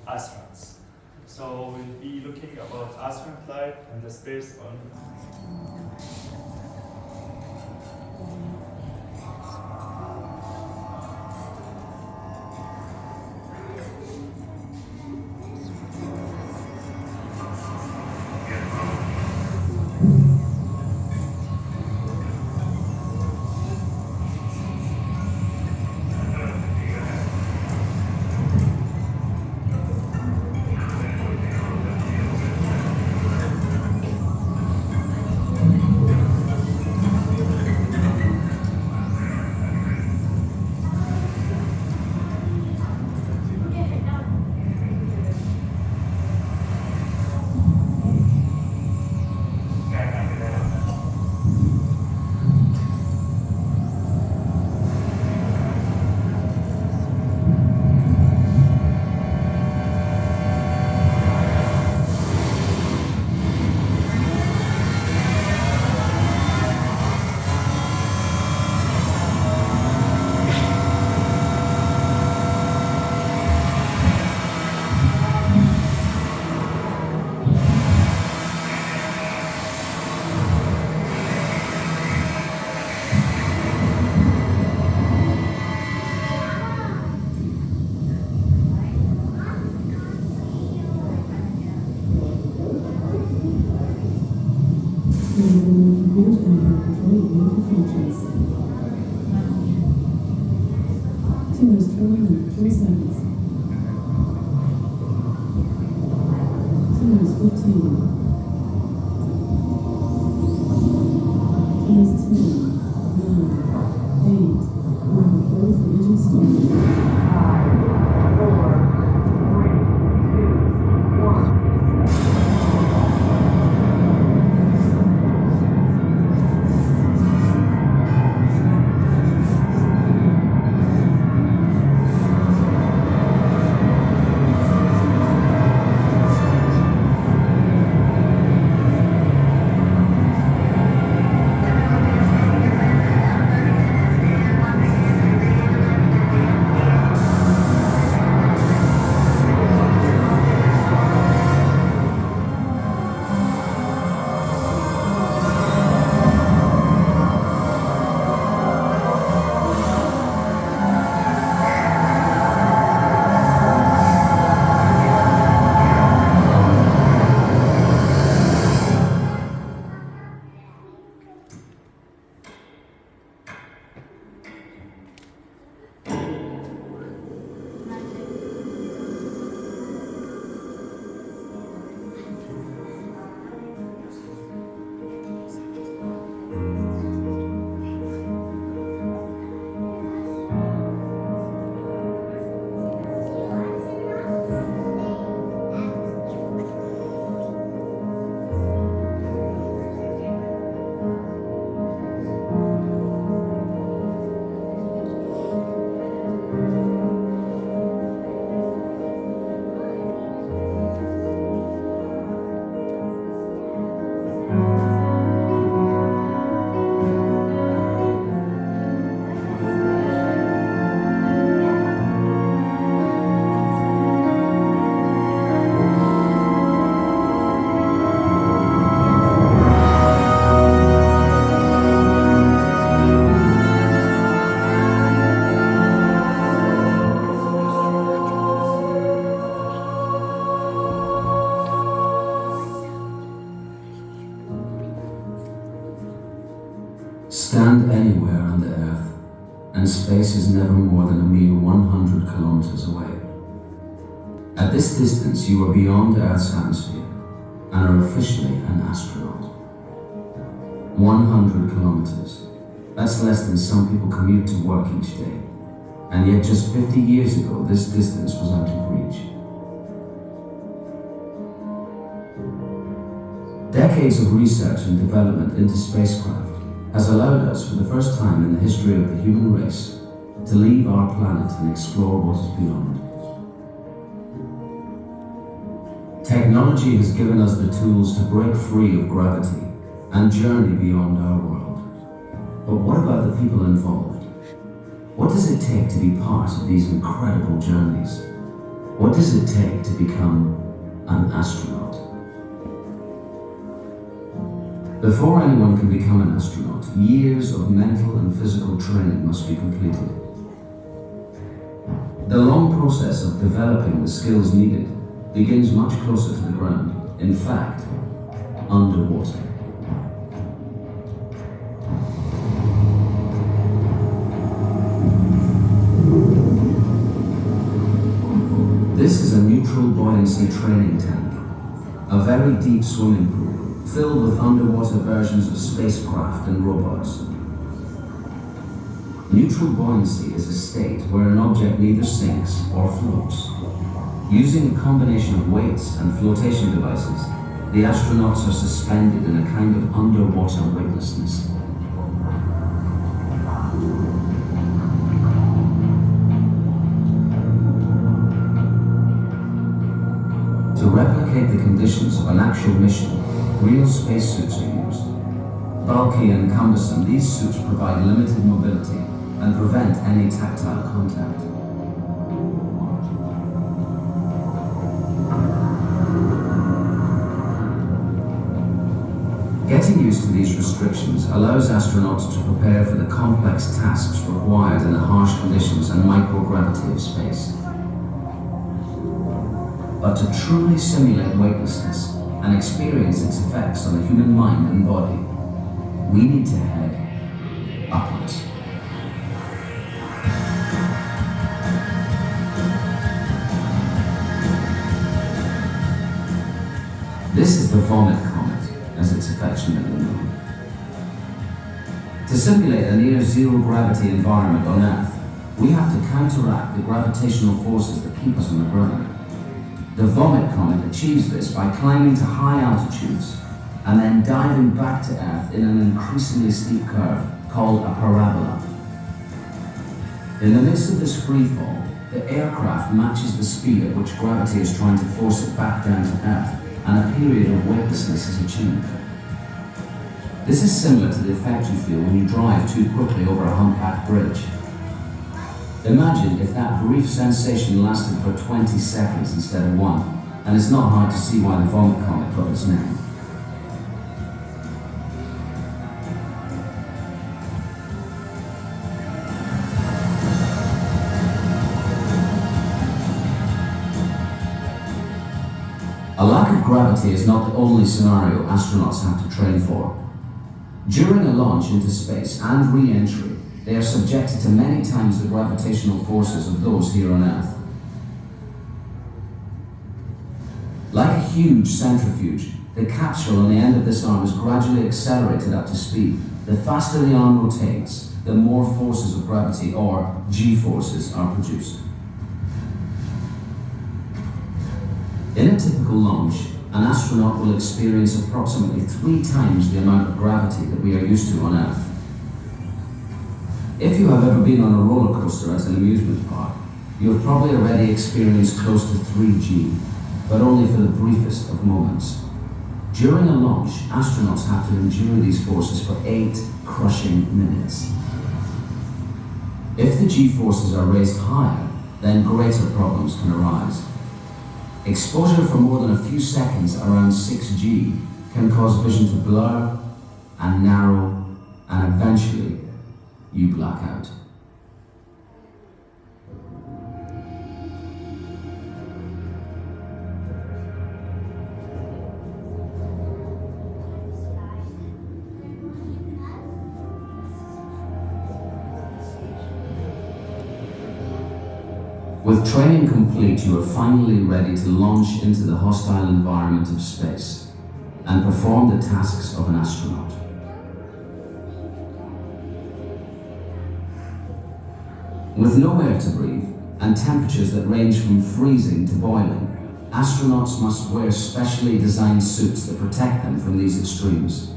astronauts. So we'll be looking about astronaut life and the space on Stand anywhere on the Earth, and space is never more than a mere 100 kilometers away. At this distance, you are beyond Earth's atmosphere and are officially an astronaut. 100 kilometers. That's less than some people commute to work each day. And yet just 50 years ago, this distance was out of reach. Decades of research and development into spacecraft has allowed us, for the first time in the history of the human race, to leave our planet and explore what is beyond. Technology has given us the tools to break free of gravity and journey beyond our world. But what about the people involved? What does it take to be part of these incredible journeys? What does it take to become an astronaut? Before anyone can become an astronaut, years of mental and physical training must be completed. The long process of developing the skills needed begins much closer to the ground, in fact, underwater. This is a neutral buoyancy training tank, a very deep swimming pool filled with underwater versions of spacecraft and robots. Neutral buoyancy is a state where an object neither sinks or floats. Using a combination of weights and flotation devices, the astronauts are suspended in a kind of underwater weightlessness. To replicate the conditions of an actual mission, real spacesuits are used. Bulky and cumbersome, these suits provide limited mobility and prevent any tactile contact. Getting used to these restrictions allows astronauts to prepare for the complex tasks required in the harsh conditions and microgravity of space. But to truly simulate weightlessness and experience its effects on the human mind and body, we need to head upwards. This is the vomit comet, as it's affectionately known. To simulate a near zero gravity environment on Earth, we have to counteract the gravitational forces that keep us on the ground. The vomit comet achieves this by climbing to high altitudes and then diving back to Earth in an increasingly steep curve called a parabola. In the midst of this free fall, the aircraft matches the speed at which gravity is trying to force it back down to Earth, and a period of weightlessness is achieved. This is similar to the effect you feel when you drive too quickly over a humpbacked bridge. Imagine if that brief sensation lasted for 20 seconds instead of 1, and it's not hard to see why the vomit comet got its name. A lack of gravity is not the only scenario astronauts have to train for. During a launch into space and re-entry, they are subjected to many times the gravitational forces of those here on Earth. Like a huge centrifuge, the capsule on the end of this arm is gradually accelerated up to speed. The faster the arm rotates, the more forces of gravity, or G-forces, are produced. In a typical launch, an astronaut will experience approximately 3 times the amount of gravity that we are used to on Earth. If you have ever been on a roller coaster at an amusement park, you have probably already experienced close to 3G, but only for the briefest of moments. During a launch, astronauts have to endure these forces for 8 crushing minutes. If the G-forces are raised higher, then greater problems can arise. Exposure for more than a few seconds around 6G can cause vision to blur and narrow, and eventually you black out. With training complete, you are finally ready to launch into the hostile environment of space and perform the tasks of an astronaut. With no air to breathe and temperatures that range from freezing to boiling, astronauts must wear specially designed suits that protect them from these extremes.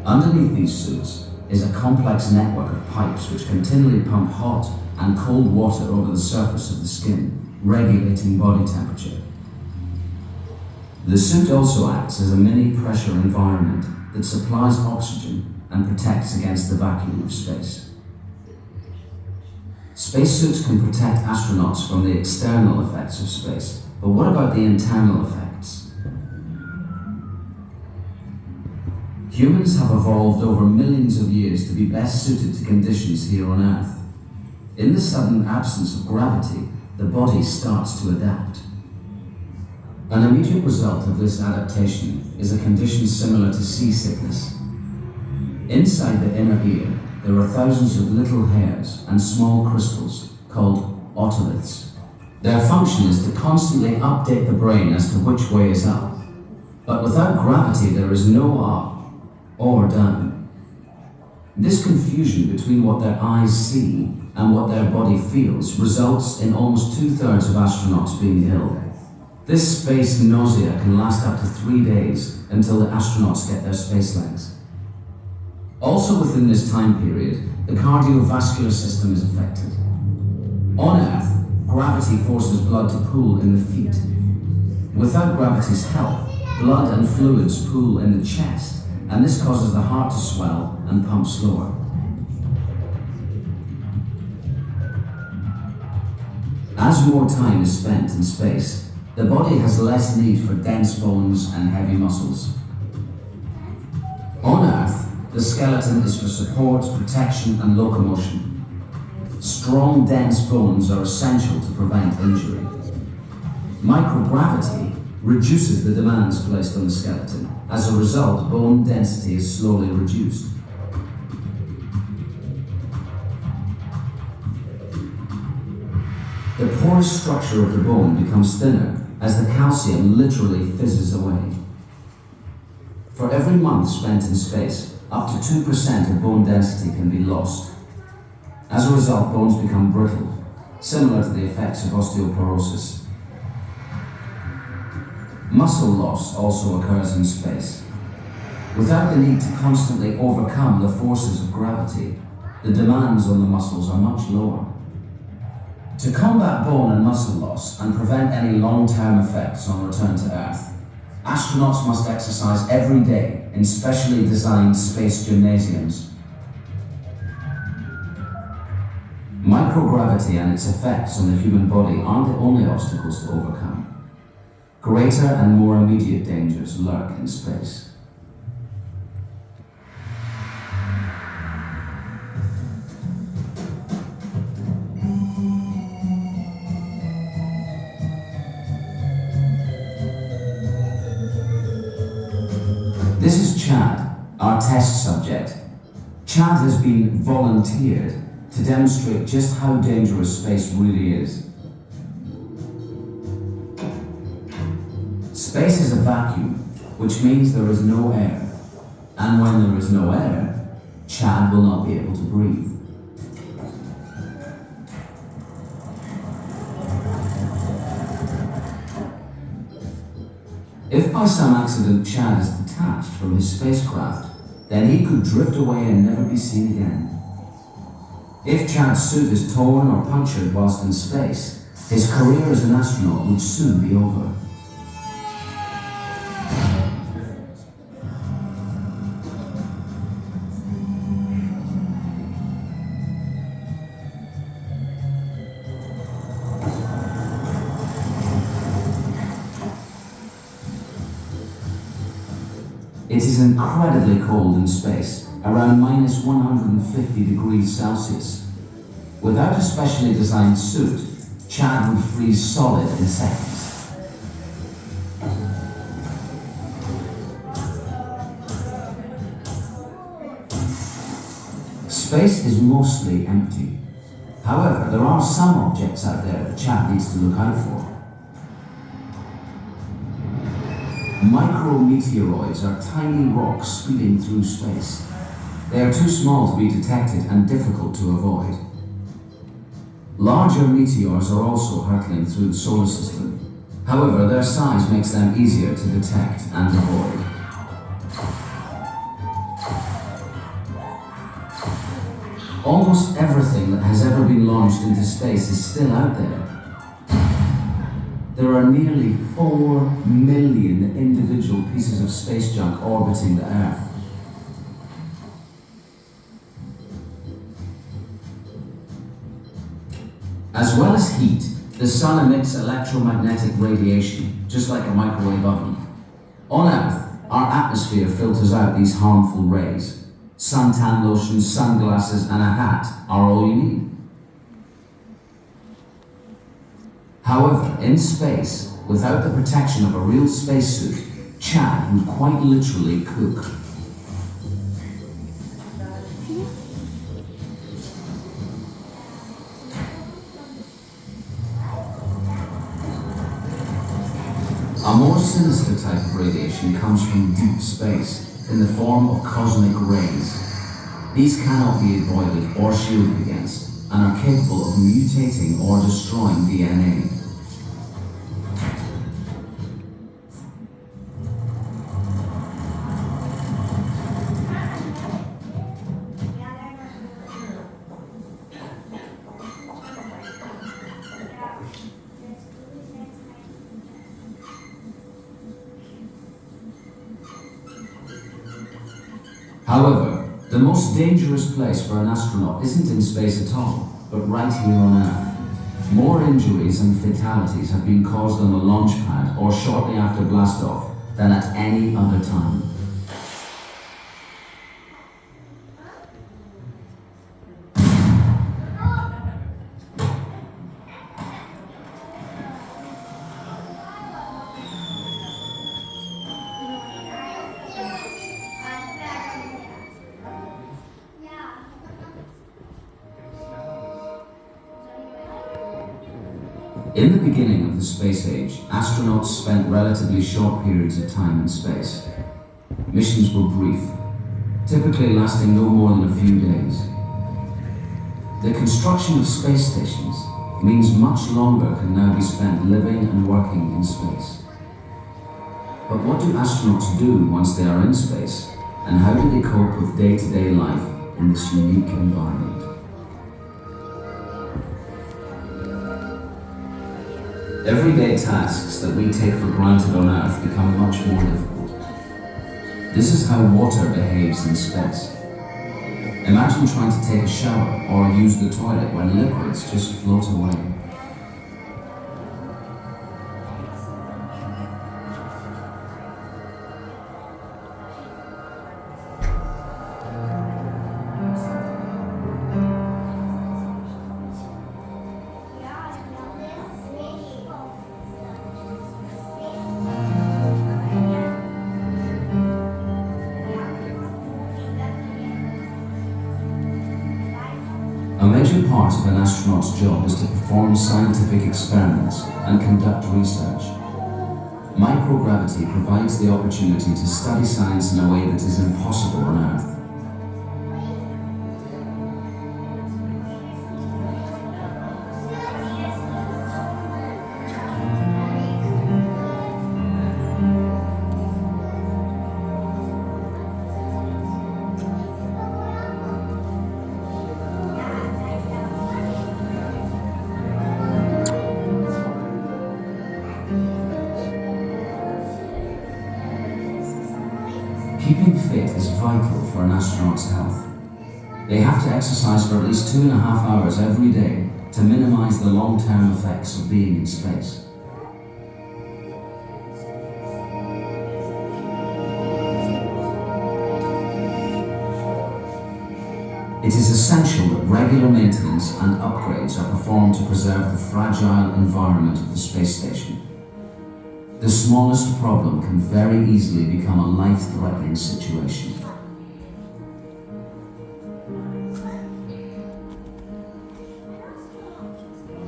Underneath these suits is a complex network of pipes which continually pump hot and cold water over the surface of the skin, regulating body temperature. The suit also acts as a mini pressure environment that supplies oxygen and protects against the vacuum of space. Spacesuits can protect astronauts from the external effects of space, but what about the internal effects? Humans have evolved over millions of years to be best suited to conditions here on Earth. In the sudden absence of gravity, the body starts to adapt. An immediate result of this adaptation is a condition similar to seasickness. Inside the inner ear, there are thousands of little hairs and small crystals called otoliths. Their function is to constantly update the brain as to which way is up. But without gravity, there is no up or down. This confusion between what their eyes see and what their body feels results in almost 2/3 of astronauts being ill. This space nausea can last up to 3 days until the astronauts get their space legs. Also within this time period, the cardiovascular system is affected. On Earth, gravity forces blood to pool in the feet. Without gravity's help, blood and fluids pool in the chest, and this causes the heart to swell and pump slower. As more time is spent in space, the body has less need for dense bones and heavy muscles. On Earth, the skeleton is for support, protection, and locomotion. Strong, dense bones are essential to prevent injury. Microgravity reduces the demands placed on the skeleton. As a result, bone density is slowly reduced. The porous structure of the bone becomes thinner as the calcium literally fizzes away. For every month spent in space, up to 2% of bone density can be lost. As a result, bones become brittle, similar to the effects of osteoporosis. Muscle loss also occurs in space. Without the need to constantly overcome the forces of gravity, the demands on the muscles are much lower. To combat bone and muscle loss and prevent any long-term effects on return to Earth, astronauts must exercise every day in specially designed space gymnasiums. Microgravity and its effects on the human body aren't the only obstacles to overcome. Greater and more immediate dangers lurk in space. This is Chad, our test subject. Chad has been volunteered to demonstrate just how dangerous space really is. Space is a vacuum, which means there is no air. And when there is no air, Chad will not be able to breathe. If by some accident Chad is detached from his spacecraft, then he could drift away and never be seen again. If Chad's suit is torn or punctured whilst in space, his career as an astronaut would soon be over. It is incredibly cold in space, around minus 150 degrees Celsius. Without a specially designed suit, Chad would freeze solid in seconds. Space is mostly empty. However, there are some objects out there that Chad needs to look out for. Micrometeoroids are tiny rocks speeding through space. They are too small to be detected and difficult to avoid. Larger meteors are also hurtling through the solar system. However, their size makes them easier to detect and avoid. Almost everything that has ever been launched into space is still out there. There are nearly 4 million individual pieces of space junk orbiting the Earth. As well as heat, the sun emits electromagnetic radiation, just like a microwave oven. On Earth, our atmosphere filters out these harmful rays. Suntan lotion, sunglasses, and a hat are all you need. However, in space, without the protection of a real spacesuit, Chad would quite literally cook. A more sinister type of radiation comes from deep space, in the form of cosmic rays. These cannot be avoided or shielded against, and are capable of mutating or destroying DNA. However, the most dangerous place for an astronaut isn't in space at all, but right here on Earth. More injuries and fatalities have been caused on the launch pad or shortly after blastoff than at any other time. In the beginning of the space age, astronauts spent relatively short periods of time in space. Missions were brief, typically lasting no more than a few days. The construction of space stations means much longer can now be spent living and working in space. But what do astronauts do once they are in space, and how do they cope with day-to-day life in this unique environment? Everyday tasks that we take for granted on Earth become much more difficult. This is how water behaves in space. Imagine trying to take a shower or use the toilet when liquids just float away. A major part of an astronaut's job is to perform scientific experiments and conduct research. Microgravity provides the opportunity to study science in a way that is impossible on Earth. Keeping fit is vital for an astronaut's health. They have to exercise for at least 2.5 hours every day to minimize the long-term effects of being in space. It is essential that regular maintenance and upgrades are performed to preserve the fragile environment of the space station. The smallest problem can very easily become a life-threatening situation.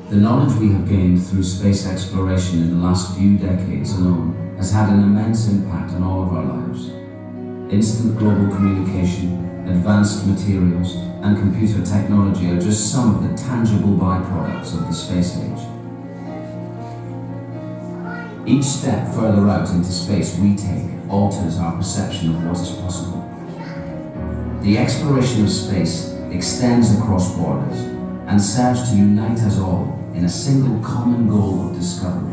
The knowledge we have gained through space exploration in the last few decades alone has had an immense impact on all of our lives. Instant global communication, advanced materials, and computer technology are just some of the tangible byproducts of the space age. Each step further out into space we take alters our perception of what is possible. The exploration of space extends across borders and serves to unite us all in a single common goal of discovery.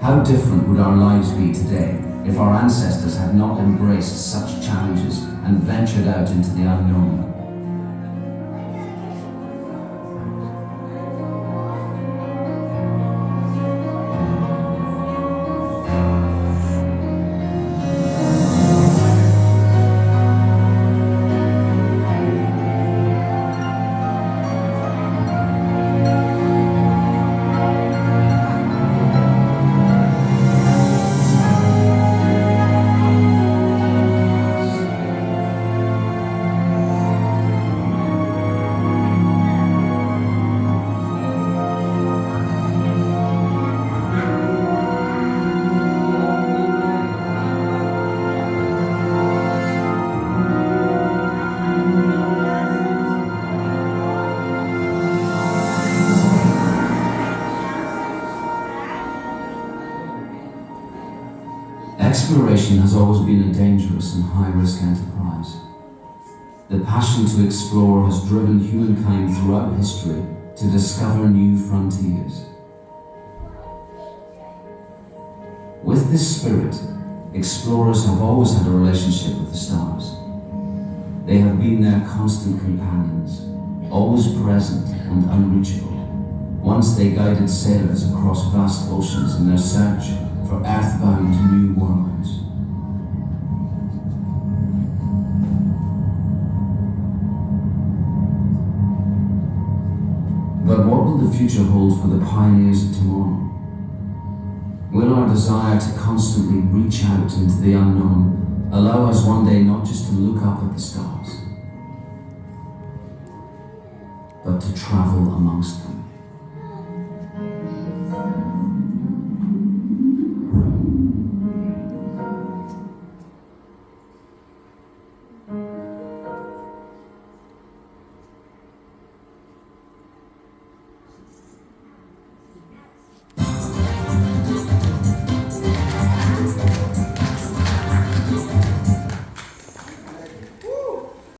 How different would our lives be today if our ancestors had not embraced such challenges and ventured out into the unknown? Exploration has always been a dangerous and high-risk enterprise. The passion to explore has driven humankind throughout history to discover new frontiers. With this spirit, explorers have always had a relationship with the stars. They have been their constant companions, always present and unreachable. Once they guided sailors across vast oceans in their search for earthbound new worlds. But what will the future hold for the pioneers of tomorrow? Will our desire to constantly reach out into the unknown allow us one day not just to look up at the stars, but to travel amongst them?